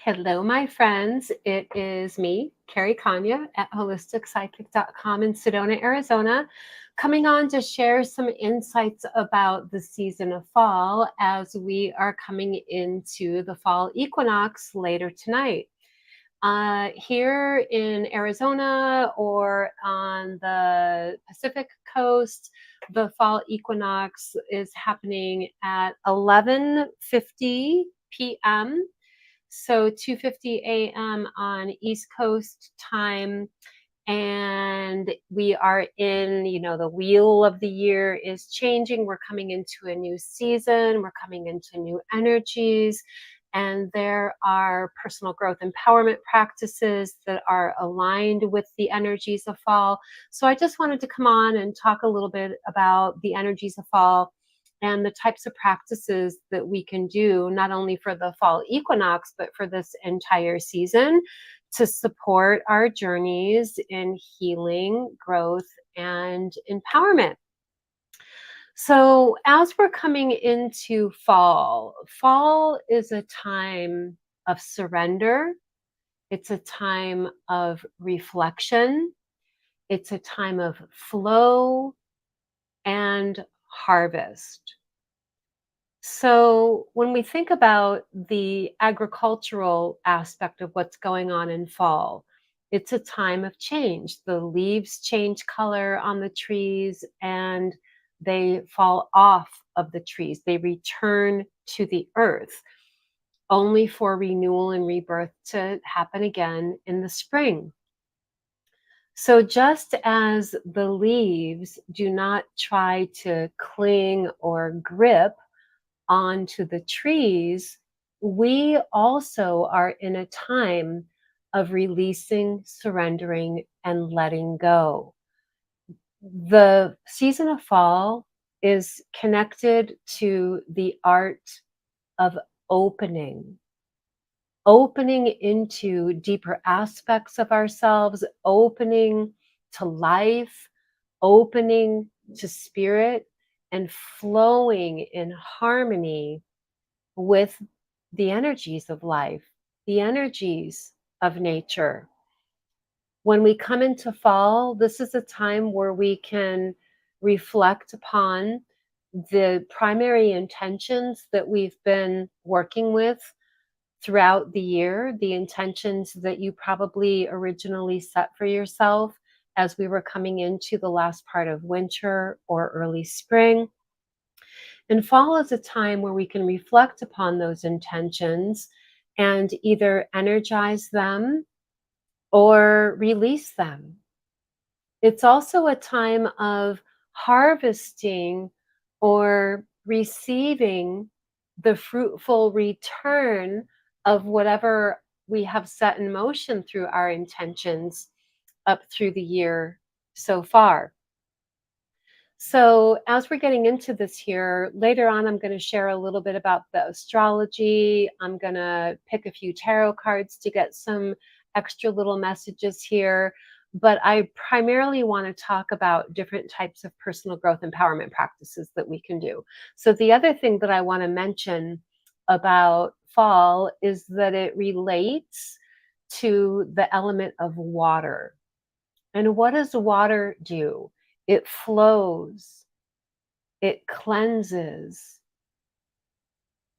Hello, my friends. It is me, Carrie Konyha at holisticscientific.com in Sedona, Arizona, coming on to share some insights about the season of fall as we are coming into the fall equinox later tonight. Here in Arizona or on the Pacific coast, the fall equinox is happening at 11:50 p.m. So 2:50 a.m. on East Coast time. And we are in, the wheel of the year is changing. We're coming into a new season. We're coming into new energies. And there are personal growth empowerment practices that are aligned with the energies of fall. So I just wanted to come on and talk a little bit about the energies of fall and the types of practices that we can do, not only for the fall equinox, but for this entire season to support our journeys in healing, growth, and empowerment. So as we're coming into fall, fall is a time of surrender. It's a time of reflection. It's a time of flow and harvest. So when we think about the agricultural aspect of what's going on in fall, it's a time of change. The leaves change color on the trees and they fall off of the trees. They return to the earth, only for renewal and rebirth to happen again in the spring. So just as the leaves do not try to cling or grip onto the trees, we also are in a time of releasing, surrendering, and letting go. The season of fall is connected to the art of opening, opening into deeper aspects of ourselves, opening to life, opening to spirit, and flowing in harmony with the energies of life, the energies of nature. When we come into fall, this is a time where we can reflect upon the primary intentions that we've been working with throughout the year, the intentions that you probably originally set for yourself as we were coming into the last part of winter or early spring. And fall is a time where we can reflect upon those intentions and either energize them or release them. It's also a time of harvesting or receiving the fruitful return of whatever we have set in motion through our intentions up through the year so far. So as we're getting into this here, later on, I'm going to share a little bit about the astrology. I'm going to pick a few tarot cards to get some extra little messages here. But I primarily want to talk about different types of personal growth empowerment practices that we can do. So the other thing that I want to mention about fall is that it relates to the element of water. And what does water do? It flows, it cleanses.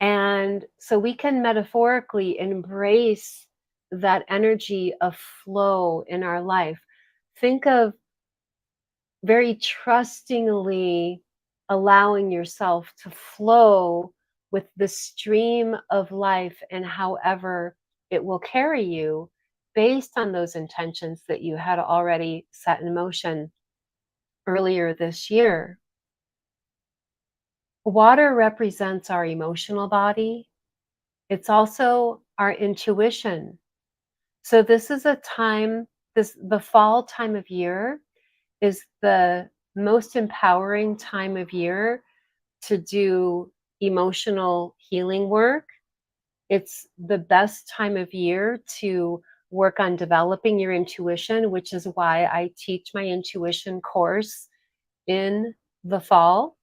And so we can metaphorically embrace that energy of flow in our life. Think of very trustingly allowing yourself to flow with the stream of life and however it will carry you based on those intentions that you had already set in motion earlier this year. Water represents our emotional body. It's also our intuition. So this is a time, the fall time of year is the most empowering time of year to do emotional healing work. It's the best time of year to work on developing your intuition, which is why I teach my intuition course in the fall.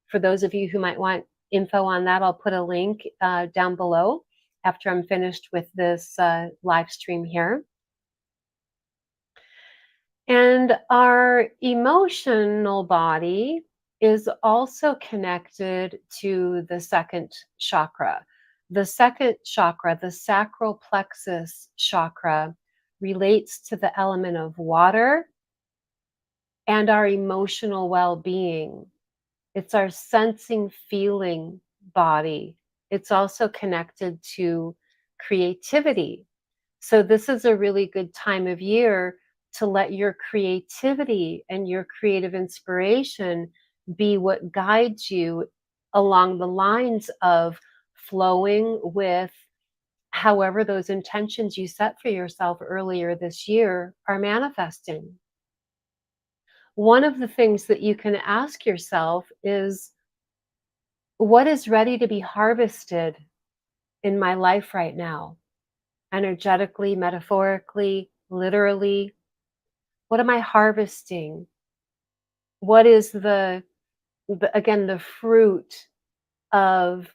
For those of you who might want info on that, I'll put a link down below. after I'm finished with this live stream here. And our emotional body is also connected to the second chakra. The second chakra, the sacral plexus chakra, relates to the element of water and our emotional well being. It's our sensing, feeling body. It's also connected to creativity. So, this is a really good time of year to let your creativity and your creative inspiration be what guides you along the lines of flowing with however those intentions you set for yourself earlier this year are manifesting. One of the things that you can ask yourself is, what is ready to be harvested in my life right now? Energetically, metaphorically, literally. What am I harvesting? What is again, the fruit of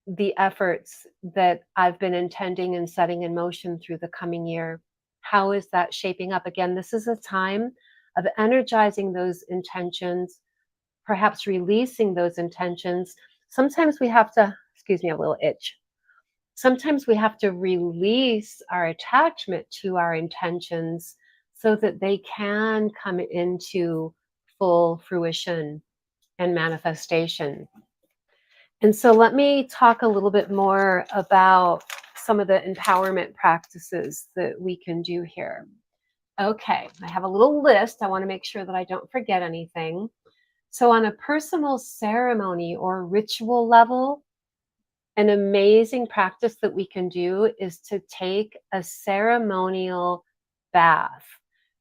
the efforts that I've been intending and setting in motion through the coming year? How is that shaping up? Again, this is a time of energizing those intentions, perhaps releasing those intentions. Sometimes we have to, excuse me, a little itch. Sometimes we have to release our attachment to our intentions so that they can come into full fruition and manifestation. And so let me talk a little bit more about some of the empowerment practices that we can do here. Okay, I have a little list. I want to make sure that I don't forget anything. So, on a personal ceremony or ritual level, an amazing practice that we can do is to take a ceremonial bath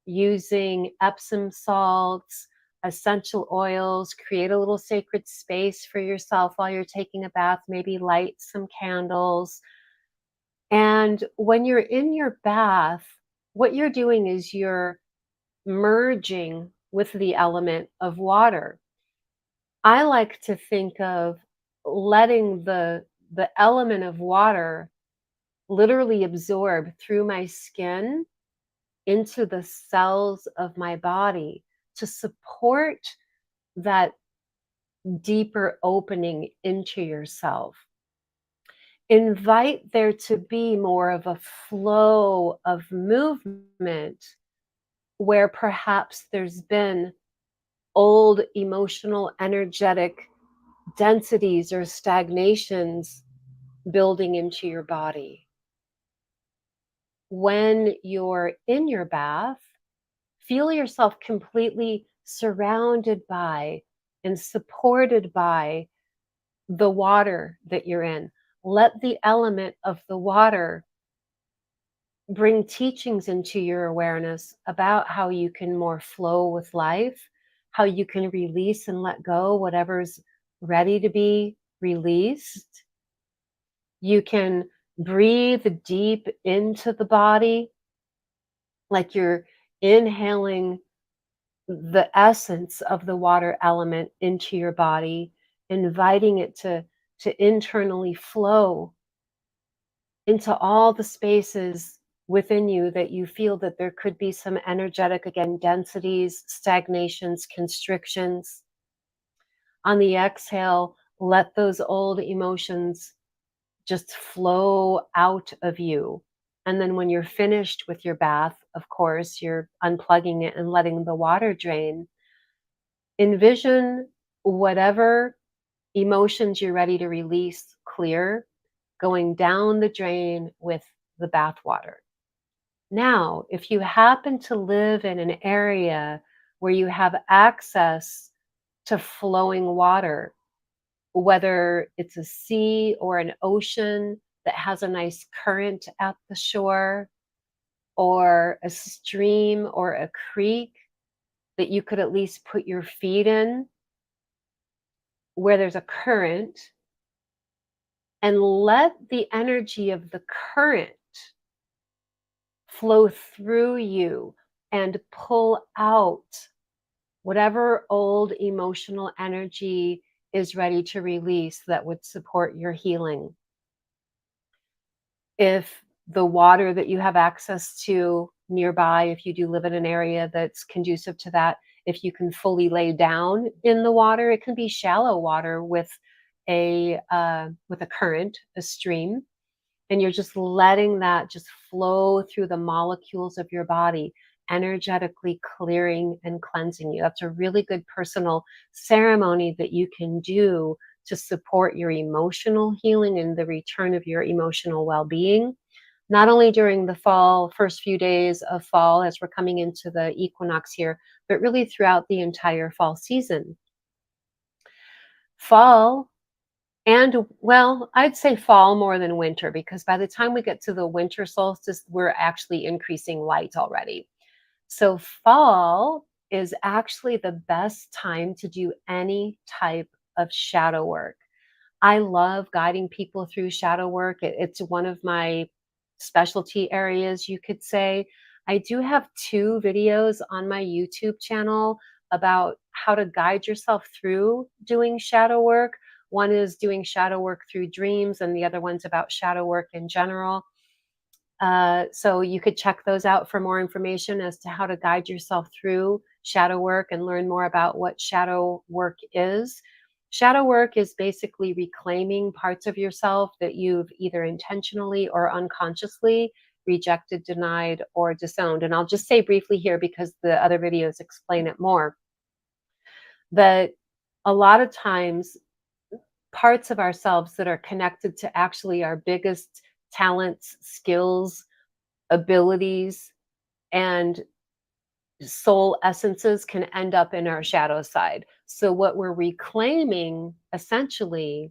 using Epsom salts, essential oils, create a little sacred space for yourself while you're taking a bath, maybe light some candles. And when you're in your bath, what you're doing is you're merging with the element of water. I like to think of letting the element of water literally absorb through my skin into the cells of my body to support that deeper opening into yourself. Invite there to be more of a flow of movement where perhaps there's been old emotional, energetic densities or stagnations building into your body. When you're in your bath, feel yourself completely surrounded by and supported by the water that you're in. Let the element of the water bring teachings into your awareness about how you can more flow with life, how you can release and let go whatever's ready to be released. You can breathe deep into the body, like you're inhaling the essence of the water element into your body, inviting it to internally flow into all the spaces within you that you feel that there could be some energetic, again, densities, stagnations, constrictions. On the exhale, let those old emotions just flow out of you. And then when you're finished with your bath, of course, you're unplugging it and letting the water drain. Envision whatever emotions you're ready to release clear, going down the drain with the bath water. Now, if you happen to live in an area where you have access to flowing water, whether it's a sea or an ocean that has a nice current at the shore, or a stream or a creek that you could at least put your feet in, where there's a current, and let the energy of the current flow through you and pull out whatever old emotional energy is ready to release that would support your healing. If the water that you have access to nearby, if you do live in an area that's conducive to that, if you can fully lay down in the water, it can be shallow water with a current, a stream, and you're just letting that just flow through the molecules of your body, energetically clearing and cleansing you. That's a really good personal ceremony that you can do to support your emotional healing and the return of your emotional well-being, not only during the fall, first few days of fall as we're coming into the equinox here, but really throughout the entire fall season. Fall, and well, I'd say fall more than winter, because by the time we get to the winter solstice, we're actually increasing light already. So fall is actually the best time to do any type of shadow work. I love guiding people through shadow work. It's one of my specialty areas, you could say. I do have 2 videos on my YouTube channel about how to guide yourself through doing shadow work. One is doing shadow work through dreams, and the other one's about shadow work in general. So you could check those out for more information as to how to guide yourself through shadow work and learn more about what shadow work is. Shadow work is basically reclaiming parts of yourself that you've either intentionally or unconsciously rejected, denied, or disowned. And I'll just say briefly here, because the other videos explain it more, that a lot of times parts of ourselves that are connected to actually our biggest talents, skills, abilities, and soul essences can end up in our shadow side. So, what we're reclaiming essentially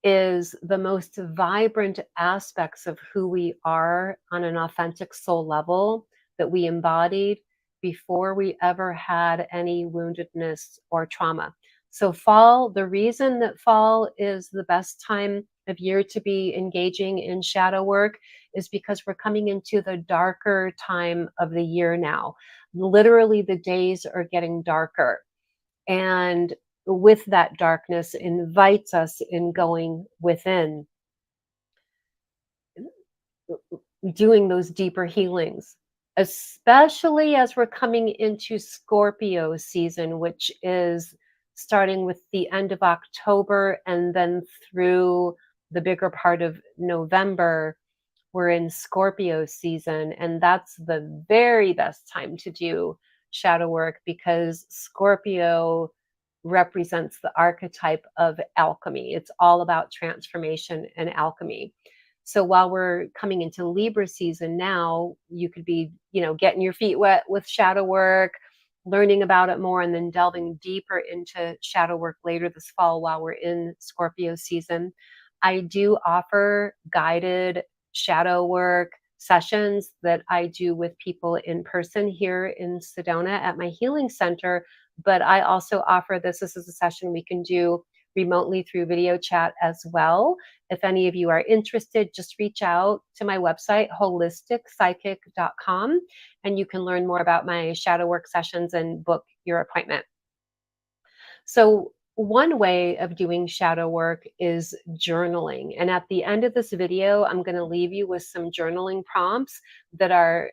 is the most vibrant aspects of who we are on an authentic soul level that we embodied before we ever had any woundedness or trauma. So, fall, the reason that fall is the best time of year to be engaging in shadow work is because we're coming into the darker time of the year now. Literally, the days are getting darker. And with that darkness invites us in going within, doing those deeper healings, especially as we're coming into Scorpio season, which is starting with the end of October and then through the bigger part of November. We're in Scorpio season, and that's the very best time to do shadow work because Scorpio represents the archetype of alchemy. It's all about transformation and alchemy. So while we're coming into Libra season now, you could be, getting your feet wet with shadow work, learning about it more, and then delving deeper into shadow work later this fall while we're in Scorpio season. I do offer guided shadow work sessions that I do with people in person here in Sedona at my healing center. But I also offer this. This is a session we can do remotely through video chat as well. If any of you are interested, just reach out to my website, holisticpsychic.com, and you can learn more about my shadow work sessions and book your appointment. So one way of doing shadow work is journaling. And at the end of this video, I'm going to leave you with some journaling prompts that are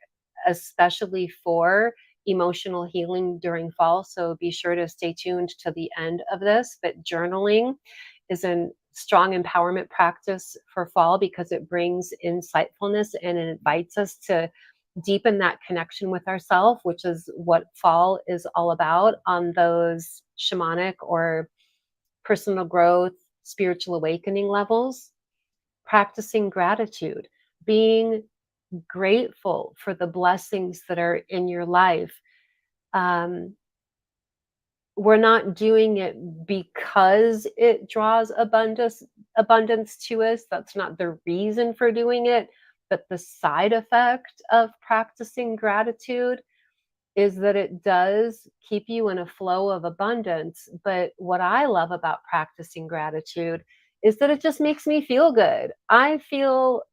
especially for emotional healing during fall. So be sure to stay tuned to the end of this. But journaling is a strong empowerment practice for fall because it brings insightfulness and it invites us to deepen that connection with ourself, which is what fall is all about on those shamanic or personal growth, spiritual awakening levels. Practicing gratitude, being grateful for the blessings that are in your life. We're not doing it because it draws abundance to us. That's not the reason for doing it. But the side effect of practicing gratitude is that it does keep you in a flow of abundance. But what I love about practicing gratitude is that it just makes me feel good. I feel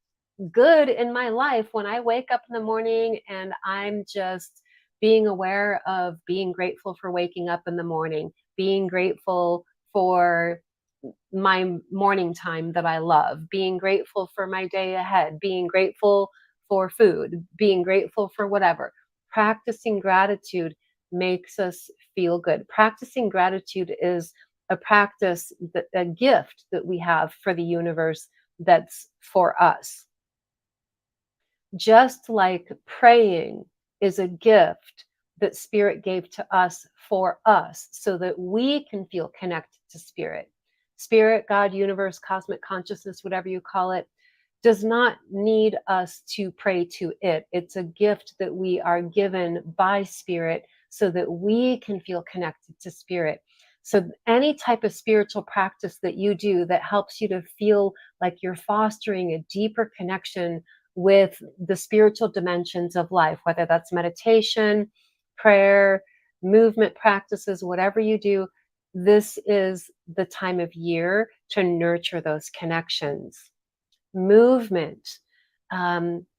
good in my life when I wake up in the morning and I'm just being aware of being grateful for waking up in the morning, being grateful for my morning time that I love, being grateful for my day ahead, being grateful for food, being grateful for whatever. Practicing gratitude makes us feel good. Practicing gratitude is a practice, a gift that we have for the universe that's for us. Just like praying is a gift that spirit gave to us for us so that we can feel connected to spirit. Spirit, God, universe, cosmic consciousness, whatever you call it, does not need us to pray to it. It's a gift that we are given by spirit so that we can feel connected to spirit. So any type of spiritual practice that you do that helps you to feel like you're fostering a deeper connection with the spiritual dimensions of life, whether that's meditation, prayer, movement practices, whatever you do, this is the time of year to nurture those connections. Movement,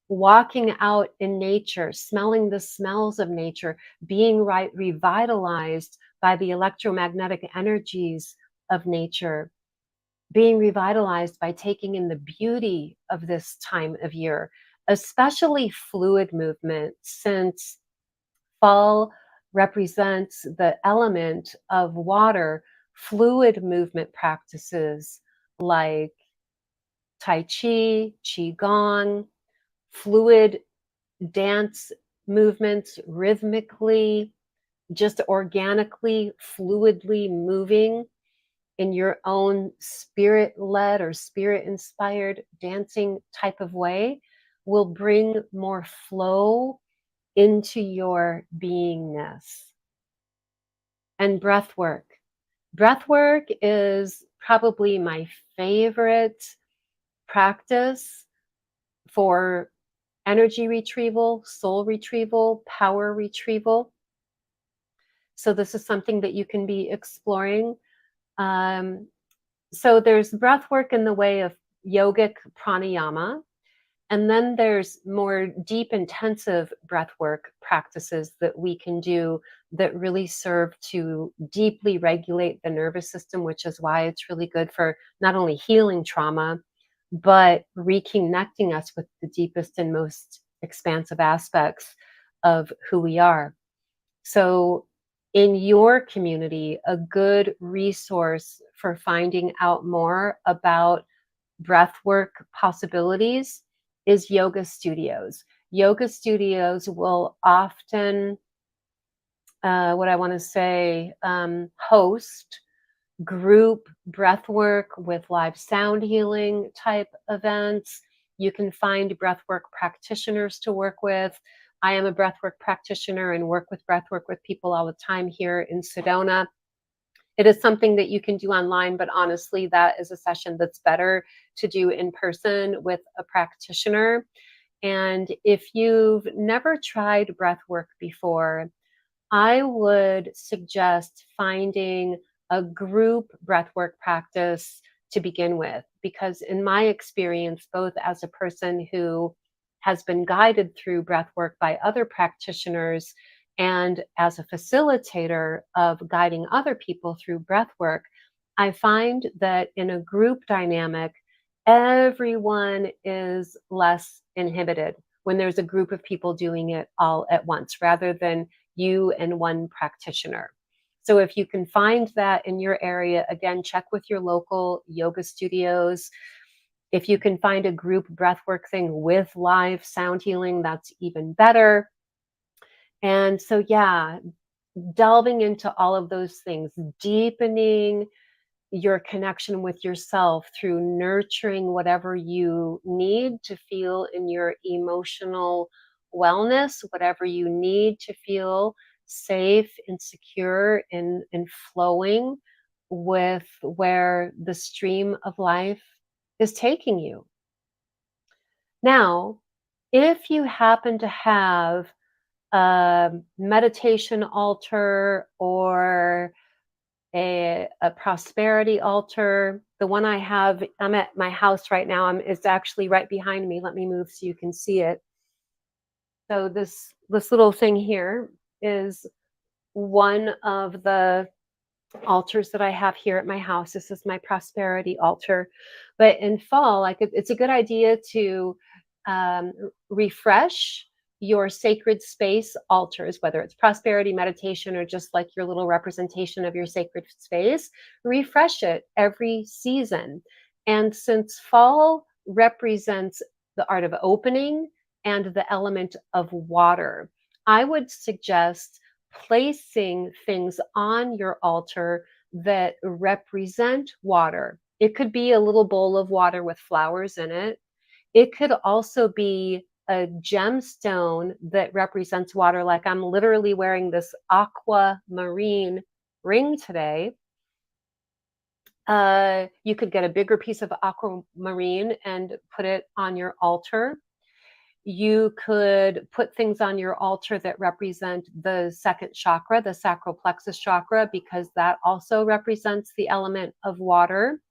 walking out in nature, smelling the smells of nature, being revitalized by the electromagnetic energies of nature, being revitalized by taking in the beauty of this time of year, especially fluid movement, since fall represents the element of water. Fluid movement practices like Tai Chi, Qigong, fluid dance movements, rhythmically, just organically, fluidly moving in your own spirit led or spirit inspired dancing type of way will bring more flow into your beingness. And breath work. Breath work is probably my favorite practice for energy retrieval, soul retrieval, power retrieval. So this is something that you can be exploring. So there's breath work in the way of yogic pranayama. And then there's more deep, intensive breath work practices that we can do that really serve to deeply regulate the nervous system, which is why it's really good for not only healing trauma, but reconnecting us with the deepest and most expansive aspects of who we are. So, in your community, a good resource for finding out more about breathwork possibilities is yoga studios. Yoga studios will often, what I want to say, host group breathwork with live sound healing type events. You can find breathwork practitioners to work with. I am a breathwork practitioner and work with breathwork with people all the time here in Sedona. It is something that you can do online, but honestly, that is a session that's better to do in person with a practitioner. And if you've never tried breath work before, I would suggest finding a group breathwork practice to begin with, because in my experience, both as a person who has been guided through breathwork by other practitioners and as a facilitator of guiding other people through breathwork, I find that in a group dynamic, everyone is less inhibited when there's a group of people doing it all at once rather than you and one practitioner. So if you can find that in your area, again, check with your local yoga studios. If you can find a group breathwork thing with live sound healing, that's even better. And so, yeah, delving into all of those things, deepening your connection with yourself through nurturing whatever you need to feel in your emotional wellness, whatever you need to feel safe and secure and flowing with where the stream of life is taking you. Now, if you happen to have a meditation altar or a prosperity altar. The one I have, I'm at my house right now. It's actually right behind me. Let me move so you can see it. So this little thing here is one of the altars that I have here at my house. This is my prosperity altar. But in fall, like it's a good idea to refresh your sacred space altars, whether it's prosperity meditation or just like your little representation of your sacred space. Refresh it every season. And since fall represents the art of opening and the element of water, I would suggest placing things on your altar that represent water. It could be a little bowl of water with flowers in it. It could also be a gemstone that represents water, like I'm literally wearing this aquamarine ring today. You could get a bigger piece of aquamarine and put it on your altar. You could put things on your altar that represent the second chakra, the sacral plexus chakra, because that also represents the element of water.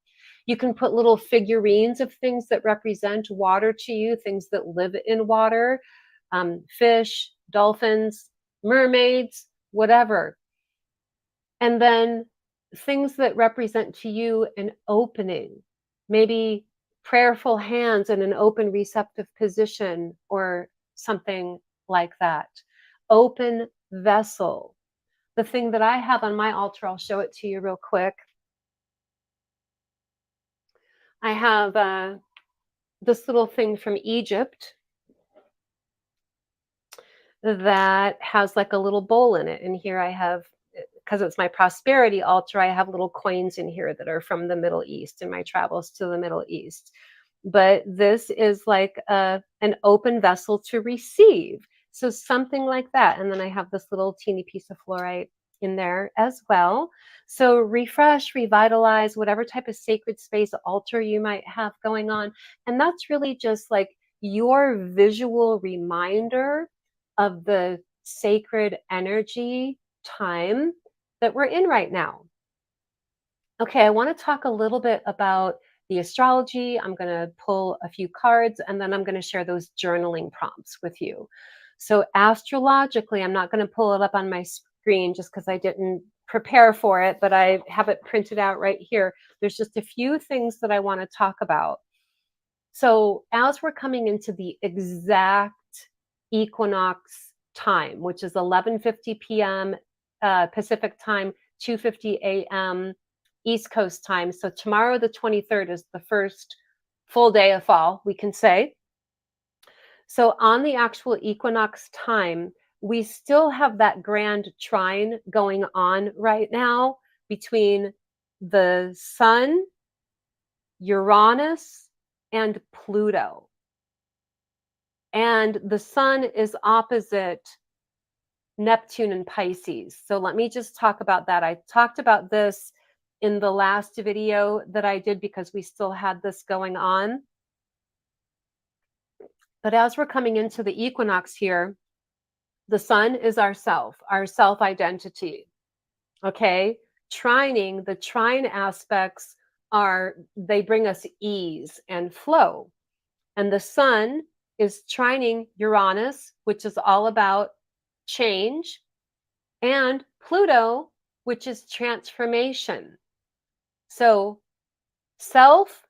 You can put little figurines of things that represent water to you, things that live in water, fish, dolphins, mermaids, whatever. And then things that represent to you an opening, maybe prayerful hands in an open receptive position or something like that. Open vessel. The thing that I have on my altar, I'll show it to you real quick. I have this little thing from Egypt that has like a little bowl in it. And here I have, because it's my prosperity altar, I have little coins in here that are from the Middle East in my travels to the Middle East. But this is like an open vessel to receive. So something like that. And then I have this little teeny piece of fluorite in there as well. So refresh, revitalize whatever type of sacred space altar you might have going on. And that's really just like your visual reminder of the sacred energy time that we're in right now. Okay, I want to talk a little bit about the astrology. I'm going to pull a few cards and then I'm going to share those journaling prompts with you. So astrologically, I'm not going to pull it up on my screen just because I didn't prepare for it, but I have it printed out right here. There's just a few things that I want to talk about. So as we're coming into the exact equinox time, which is 11:50 p.m. Pacific time, 2:50 a.m. East Coast time. So tomorrow, the 23rd, is the first full day of fall, we can say. So on the actual equinox time, we still have that grand trine going on right now between the sun, Uranus, and Pluto. And the sun is opposite Neptune and Pisces. So let me just talk about that. I talked about this in the last video that I did because we still had this going on. But as we're coming into the equinox here, the sun is our self-identity. Okay? Trining, the trine aspects they bring us ease and flow. And the sun is trining Uranus, which is all about change, and Pluto, which is transformation. So self,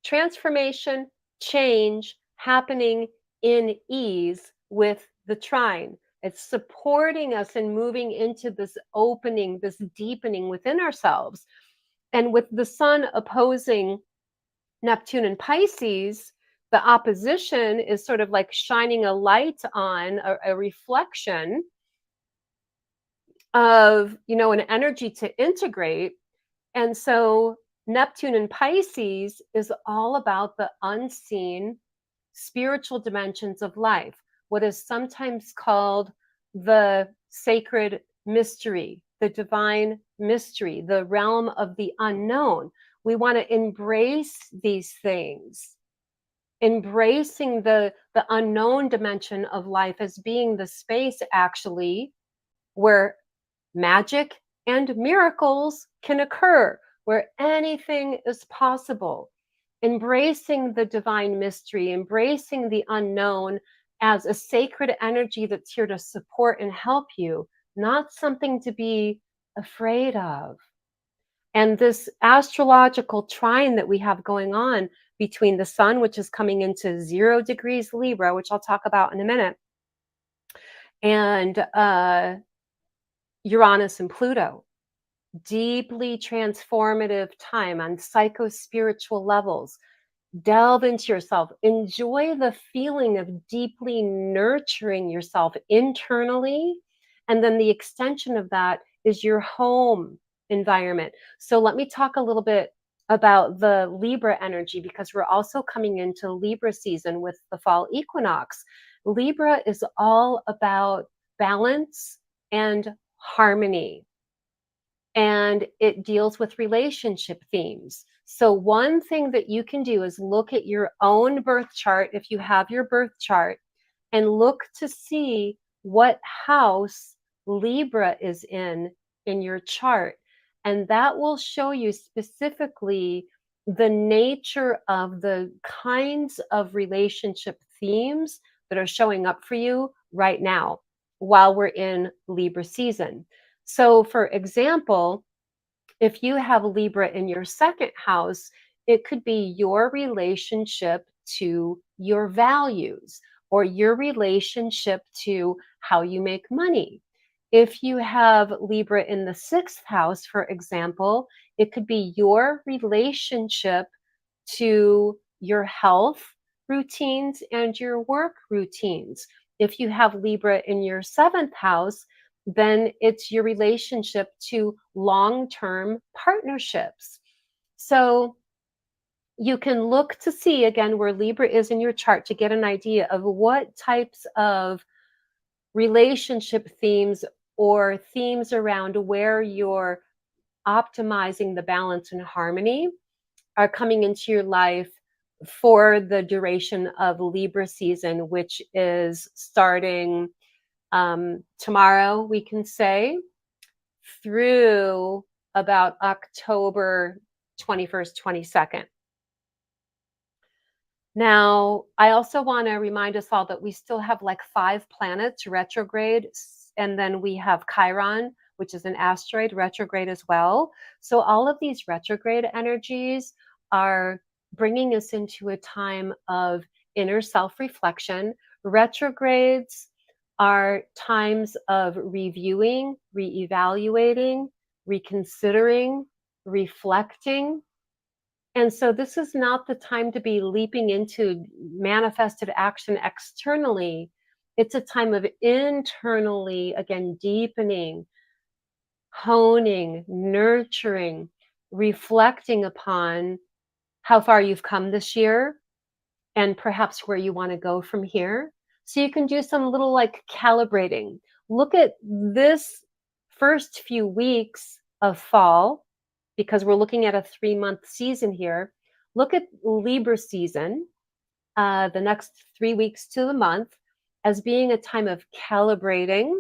transformation, change happening in ease with the trine. It's supporting us in moving into this opening, this deepening within ourselves. And with the sun opposing Neptune and Pisces, the opposition is sort of like shining a light on a reflection of, an energy to integrate. And so Neptune and Pisces is all about the unseen spiritual dimensions of life, what is sometimes called the sacred mystery, the divine mystery, the realm of the unknown. We want to embrace these things, embracing the unknown dimension of life as being the space actually where magic and miracles can occur, where anything is possible. Embracing the divine mystery, embracing the unknown as a sacred energy that's here to support and help you, not something to be afraid of. And this astrological trine that we have going on between the sun, which is coming into 0 degrees Libra, which I'll talk about in a minute, and Uranus and Pluto, deeply transformative time on psycho-spiritual levels. Delve into yourself. Enjoy the feeling of deeply nurturing yourself internally. And then the extension of that is your home environment. So let me talk a little bit about the Libra energy, because we're also coming into Libra season with the fall equinox. Libra is all about balance and harmony, and it deals with relationship themes. So, one thing that you can do is look at your own birth chart if you have your birth chart, and look to see what house Libra is in your chart. And that will show you specifically the nature of the kinds of relationship themes that are showing up for you right now while we're in Libra season. So, for example, if you have Libra in your second house, it could be your relationship to your values or your relationship to how you make money. If you have Libra in the sixth house, for example, it could be your relationship to your health routines and your work routines. If you have Libra in your seventh house, then it's your relationship to long term partnerships. So you can look to see again where Libra is in your chart to get an idea of what types of relationship themes or themes around where you're optimizing the balance and harmony are coming into your life for the duration of Libra season, which is starting tomorrow, we can say, through about October 21st, 22nd. Now, I also want to remind us all that we still have like 5 planets retrograde, and then we have Chiron, which is an asteroid retrograde as well. So, all of these retrograde energies are bringing us into a time of inner self reflection. Retrogrades are times of reviewing, reevaluating, reconsidering, reflecting. And so this is not the time to be leaping into manifested action externally. It's a time of internally, again, deepening, honing, nurturing, reflecting upon how far you've come this year and perhaps where you want to go from here. So you can do some little like calibrating. Look at this first few weeks of fall, because we're looking at a 3-month season here. Look at Libra season, the next 3 weeks to the month, as being a time of calibrating,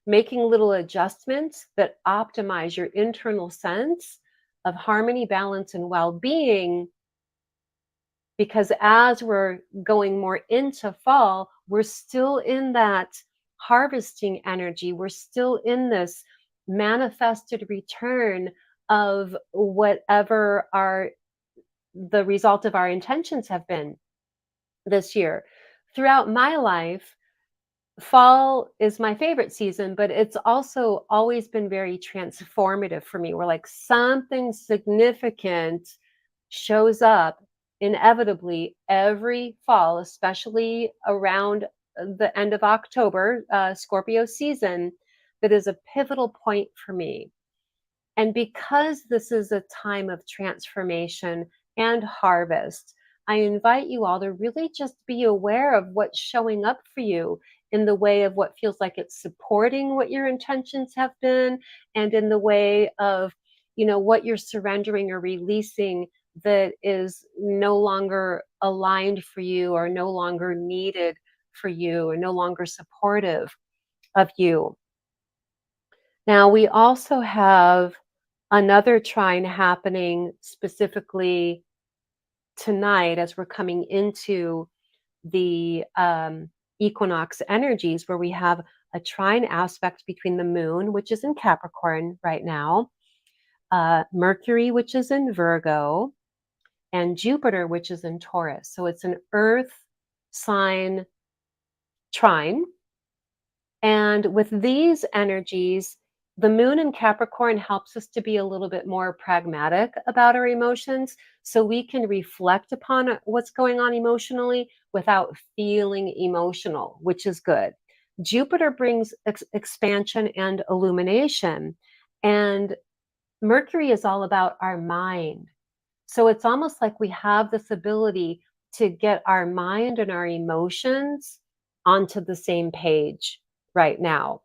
making little adjustments that optimize your internal sense of harmony, balance, and well being. Because as we're going more into fall, we're still in that harvesting energy. We're still in this manifested return of whatever the result of our intentions have been this year. Throughout my life, fall is my favorite season, but it's also always been very transformative for me, where like something significant shows up inevitably every fall, especially around the end of October, Scorpio season, that is a pivotal point for me. And because this is a time of transformation and harvest, I invite you all to really just be aware of what's showing up for you in the way of what feels like it's supporting what your intentions have been, and in the way of, what you're surrendering or releasing that is no longer aligned for you or no longer needed for you or no longer supportive of you. Now, we also have another trine happening specifically tonight as we're coming into the equinox energies, where we have a trine aspect between the moon, which is in Capricorn right now, Mercury, which is in Virgo, and Jupiter, which is in Taurus. So it's an earth sign trine. And with these energies, the moon in Capricorn helps us to be a little bit more pragmatic about our emotions so we can reflect upon what's going on emotionally without feeling emotional, which is good. Jupiter brings expansion and illumination, and Mercury is all about our mind. So it's almost like we have this ability to get our mind and our emotions onto the same page right now,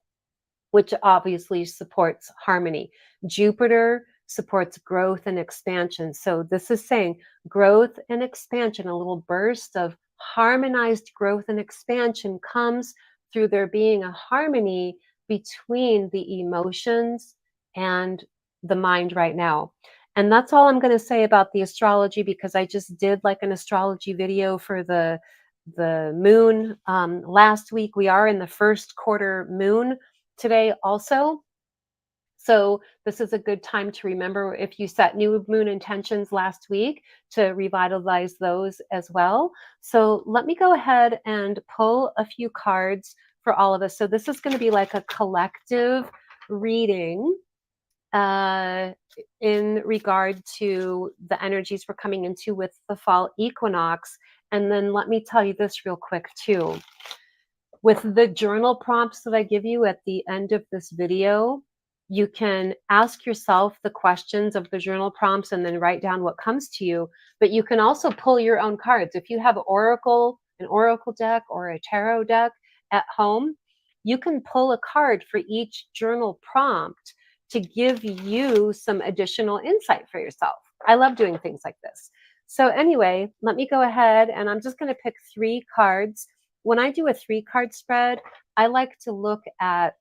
which obviously supports harmony. Jupiter supports growth and expansion. So this is saying growth and expansion, a little burst of harmonized growth and expansion comes through there being a harmony between the emotions and the mind right now. And that's all I'm going to say about the astrology, because I just did like an astrology video for the moon last week. We are in the first quarter moon today also. So this is a good time to remember, if you set new moon intentions last week, to revitalize those as well. So let me go ahead and pull a few cards for all of us. So this is going to be like a collective reading in regard to the energies we're coming into with the fall equinox. And then let me tell you this real quick too. With the journal prompts that I give you at the end of this video, you can ask yourself the questions of the journal prompts and then write down what comes to you. But you can also pull your own cards. If you have an oracle deck or a tarot deck at home, you can pull a card for each journal prompt to give you some additional insight for yourself. I love doing things like this. So anyway, let me go ahead and I'm just going to pick 3 cards. When I do a 3-card spread, I like to look at,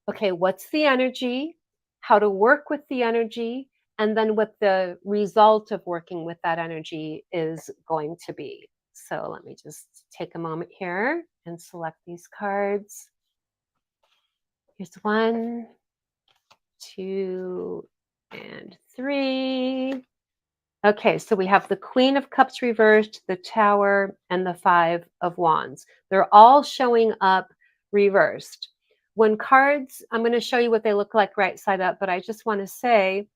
okay, what's the energy, how to work with the energy, and then what the result of working with that energy is going to be. So let me just take a moment here and select these cards. Here's 1, 2, and 3. Okay, so we have the Queen of Cups reversed, the Tower, and the 5 of Wands. They're all showing up reversed. When cards, I'm going to show you what they look like right side up, but I just want to say,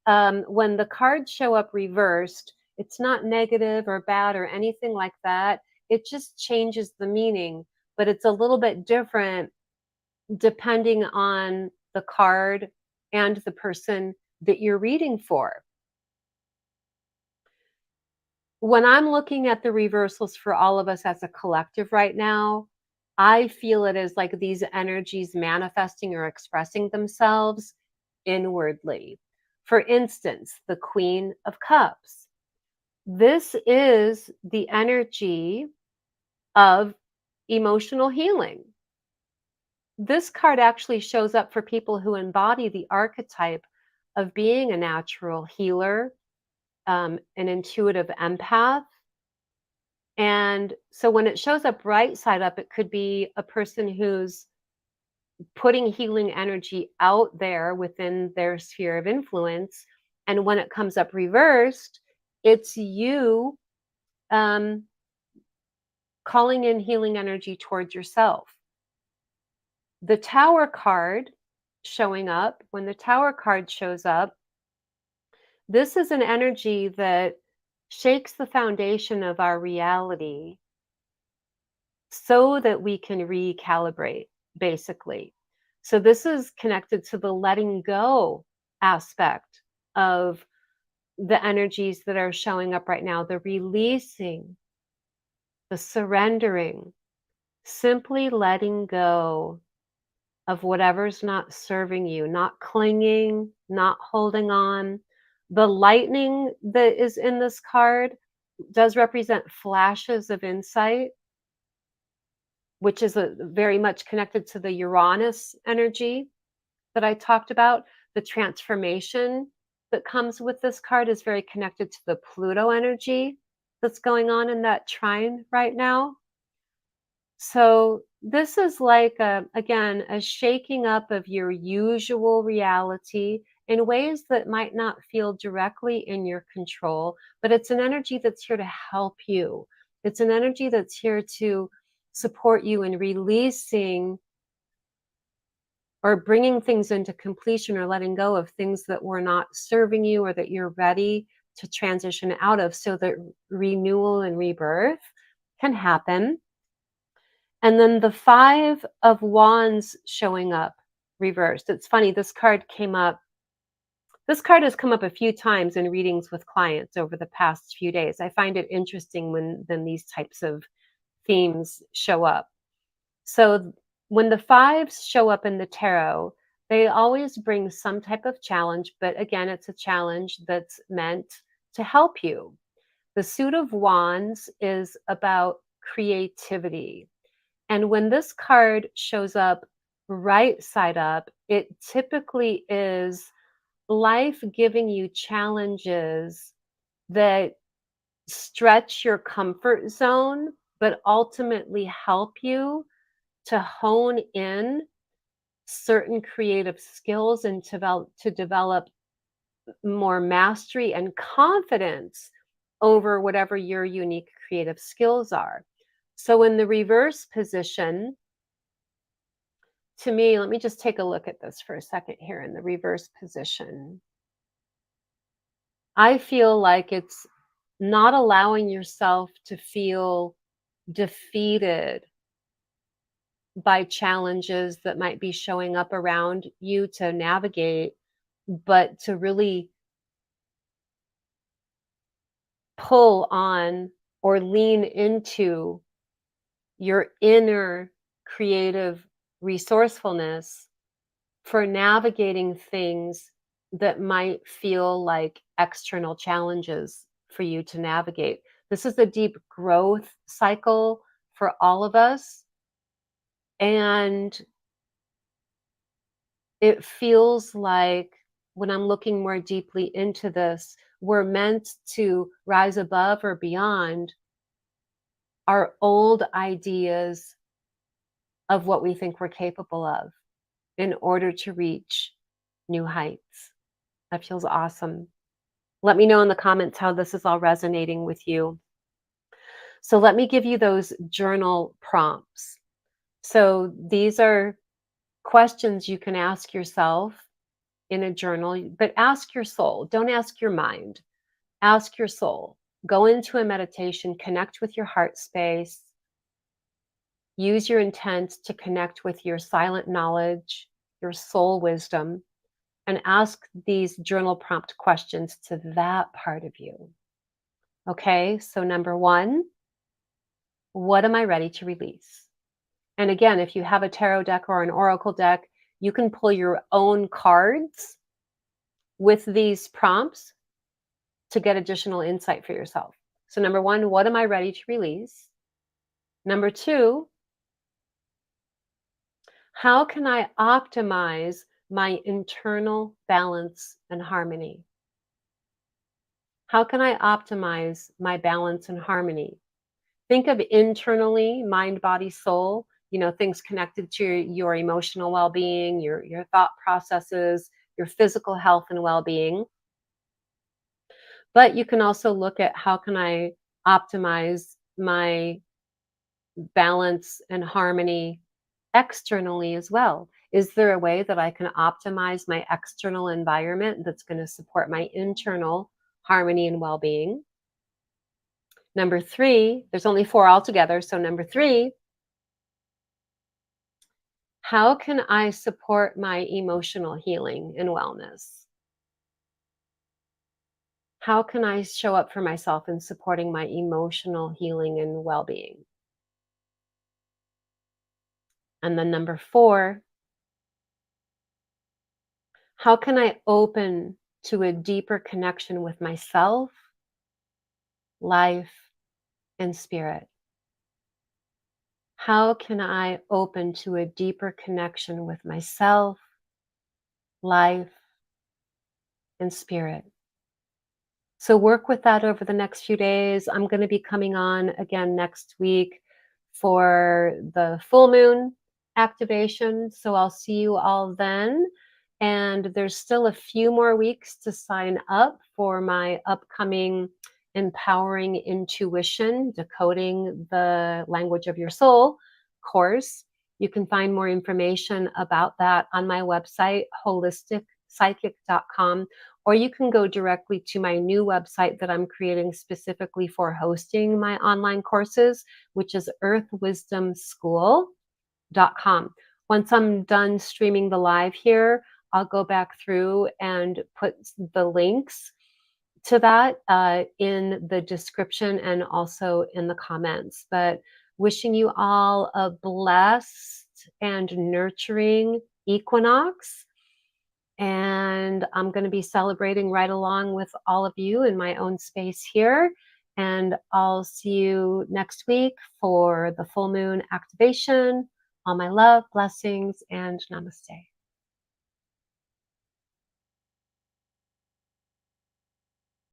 when the cards show up reversed, it's not negative or bad or anything like that. It just changes the meaning, but it's a little bit different depending on the card and the person that you're reading for. When I'm looking at the reversals for all of us as a collective right now, I feel it as like these energies manifesting or expressing themselves inwardly. For instance, the Queen of Cups. This is the energy of emotional healing. This card actually shows up for people who embody the archetype of being a natural healer, an intuitive empath. And so when it shows up right side up, it could be a person who's putting healing energy out there within their sphere of influence. And when it comes up reversed, it's you calling in healing energy towards yourself. The Tower card showing up, when the Tower card shows up, this is an energy that shakes the foundation of our reality so that we can recalibrate, basically. So this is connected to the letting go aspect of the energies that are showing up right now, the releasing, the surrendering, simply letting go of whatever's not serving you, not clinging, not holding on. The lightning that is in this card does represent flashes of insight, which is very much connected to the Uranus energy that I talked about. The transformation that comes with this card is very connected to the Pluto energy that's going on in that trine right now. So this is like, again, a shaking up of your usual reality in ways that might not feel directly in your control, but it's an energy that's here to help you. It's an energy that's here to support you in releasing or bringing things into completion or letting go of things that were not serving you or that you're ready to transition out of so that renewal and rebirth can happen. And then the Five of Wands showing up reversed. It's funny, this card came up. This card has come up a few times in readings with clients over the past few days. I find it interesting when these types of themes show up. So when the fives show up in the tarot, they always bring some type of challenge, but again, it's a challenge that's meant to help you. The Suit of Wands is about creativity. And when this card shows up right side up, it typically is life giving you challenges that stretch your comfort zone, but ultimately help you to hone in certain creative skills and to develop more mastery and confidence over whatever your unique creative skills are. So in the reverse position, to me, let me just take a look at this for a second here in the reverse position. I feel like it's not allowing yourself to feel defeated by challenges that might be showing up around you to navigate, but to really pull on or lean into your inner creative resourcefulness for navigating things that might feel like external challenges for you to navigate. This is a deep growth cycle for all of us. And it feels like when I'm looking more deeply into this, we're meant to rise above or beyond our old ideas of what we think we're capable of in order to reach new heights. That feels awesome. Let me know in the comments how this is all resonating with you. So let me give you those journal prompts. So these are questions you can ask yourself in a journal, but ask your soul. Don't ask your mind. Ask your soul. Go into a meditation, connect with your heart space. Use your intent to connect with your silent knowledge, your soul wisdom, and ask these journal prompt questions to that part of you. Okay, so number one, what am I ready to release? And again, if you have a tarot deck or an oracle deck, you can pull your own cards with these prompts to get additional insight for yourself. So number one, what am I ready to release? Number two, how can I optimize my internal balance and harmony? How can I optimize my balance and harmony? Think of internally, mind, body, soul, things connected to your emotional well-being, your thought processes, your physical health and well-being. But you can also look at how can I optimize my balance and harmony externally as well. Is there a way that I can optimize my external environment that's going to support my internal harmony and well-being? Number three, there's only four altogether. So number three, how can I support my emotional healing and wellness? How can I show up for myself in supporting my emotional healing and well-being? And then number four, how can I open to a deeper connection with myself, life, and spirit? How can I open to a deeper connection with myself, life, and spirit? So work with that over the next few days. I'm going to be coming on again next week for the full moon activation. So I'll see you all then. And there's still a few more weeks to sign up for my upcoming Empowering Intuition, Decoding the Language of Your Soul course. You can find more information about that on my website, holisticspsychic.com, or you can go directly to my new website that I'm creating specifically for hosting my online courses, which is earthwisdomschool.com. Once I'm done streaming the live here, I'll go back through and put the links to that in the description and also in the comments. But wishing you all a blessed and nurturing equinox. And I'm going to be celebrating right along with all of you in my own space here. And I'll see you next week for the full moon activation. All my love, blessings, and namaste.